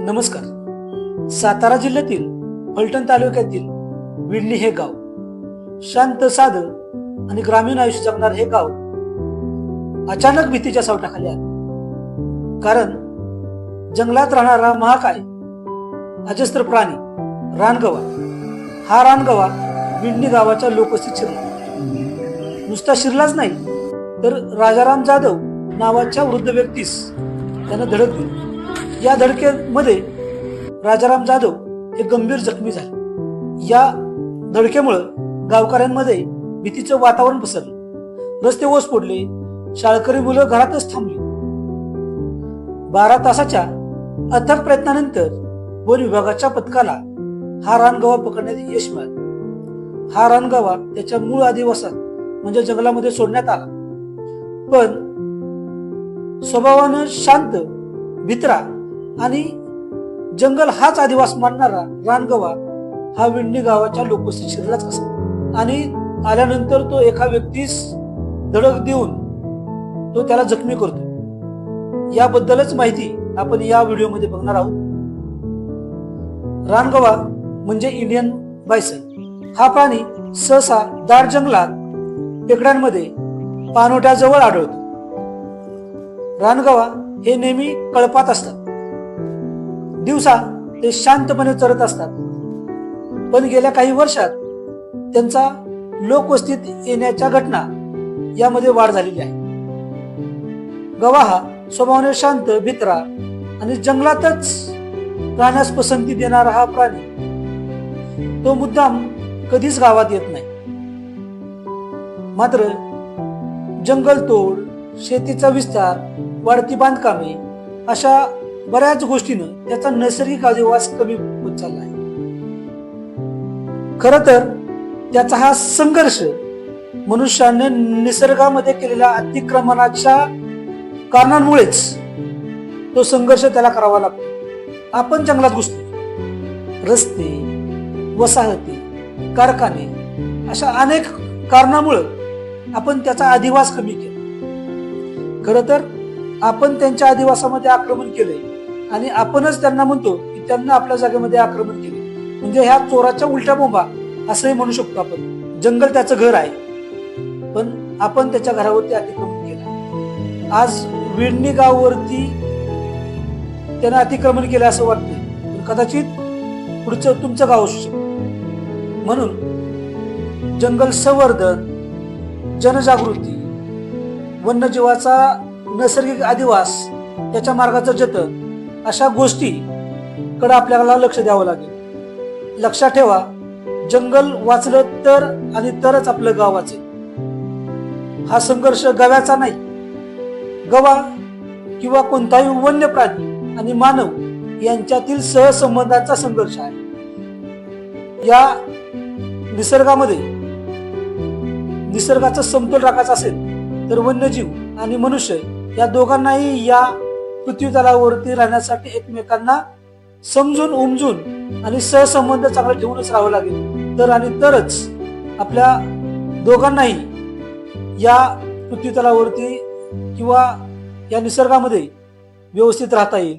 नमस्कार. सातारा जिल्ह्यातील फलटण तालुक्यातील विडणी हे गाव शांत साधं आणि ग्रामीण आयुष्य जगणार हे गाव अचानक भीतीच्या सावटाखाली आले. कारण जंगलात राहणारा महाकाय अजस्त्र प्राणी रानगवा हा रानगवा विडणी गावाच्या लोकवस्तीत शिरला. नुसता शिरलाच नाही तर राजाराम जाधव नावाच्या वृद्ध व्यक्तीस त्यानं धडक दिली. या धडकेमध्ये राजाराम जाधव हे गंभीर जखमी झाले. या धडकेमुळं गावकऱ्यांमध्ये भीतीचं वातावरण पसरलं. रस्ते ओस पडले. शाळकरी मुलं घरातच थांबली. 12 तासाच्या अथक प्रयत्नानंतर वन विभागाच्या पथकाला हा रानगवा पकडण्यात यश मिळालं. हा रानगवा त्याच्या मूळ आदिवासात म्हणजे जंगलामध्ये सोडण्यात आला. पण स्वभावानं शांत, भित्रा आणि जंगल हाच आदिवास मानणारा रानगवा हा विडणी गावाच्या लोकवस्तीत शिरलाच कसा. आणि आल्यानंतर तो एका व्यक्तीस धडक देऊन तो त्याला जखमी करतो. याबद्दलच माहिती आपण या व्हिडिओमध्ये बघणार आहोत. रानगवा म्हणजे इंडियन बायसन. हा प्राणी सहसा दाट जंगलात, टेकड्यांमध्ये, पाणवठ्याजवळ आढळतो. रानगवा हे नेहमी कळपात असतात. दिवसा ते शांतपणे चरत असतात. पण गेल्या काही वर्षात त्यांचा लोकवस्तीत येण्याच्या घटना यामध्ये वाढ झालेली आहे. गवा हा स्वभावाने शांत, भित्रा आणि जंगलातच राहण्यास पसंती देणारा हा प्राणी तो मुद्दाम कधीच गावात येत नाही. मात्र जंगलतोड, शेतीचा विस्तार, वाढती बांधकामे अशा बऱ्याच गोष्टीनं त्याचा नैसर्गिक अधिवास कमी होत चालला आहे. खर तर त्याचा हा संघर्ष मनुष्याने निसर्गामध्ये केलेल्या अतिक्रमणाच्या कारणांमुळेच तो संघर्ष त्याला करावा लागतो. आपण जंगलात घुसतो. रस्ते, वसाहती, कारखाने अशा अनेक कारणामुळे आपण त्याचा अधिवास कमी केला. खर तर आपण त्यांच्या अधिवासामध्ये आक्रमण केले आणि आपणच त्यांना म्हणतो की त्यांना आपल्या जागेमध्ये आक्रमण केले. म्हणजे ह्या चोराच्या उलट्या बोंबा असंही म्हणू शकतो आपण. जंगल त्याचं घर आहे पण आपण त्याच्या घरावरती अतिक्रमण केलं. आज विडणी गावावरती त्यानं अतिक्रमण केलं असं वाटतंय, पण कदाचित पुढचं तुमचं गाव असू शकतं. म्हणून जंगल संवर्धन, जनजागृती, वन्यजीवाचा नैसर्गिक अधिवास, त्याच्या मार्गाचं जतन अशा गोष्टीकडे आपल्याला लक्ष द्यावं लागेल. लक्षात ठेवा, जंगल वाचलं तर आणि तरच आपलं गाव वाचेल. हा संघर्ष गव्याचा नाही. गवा किंवा कोणताही वन्य प्राणी आणि मानव यांच्यातील सहसंबंधाचा संघर्ष आहे. या निसर्गामध्ये निसर्गाचा समतोल राखायचा असेल तर वन्यजीव आणि मनुष्य या दोघांनाही या पृथ्वी तलावरती राहण्यासाठी एकमेकांना समजून, उमजून आणि सहसंबंध चांगला ठेवूनच राहावं लागेल. तर आणि तरच आपल्या दोघांनाही या पृथ्वी तलावरती किंवा या निसर्गामध्ये व्यवस्थित राहता येईल.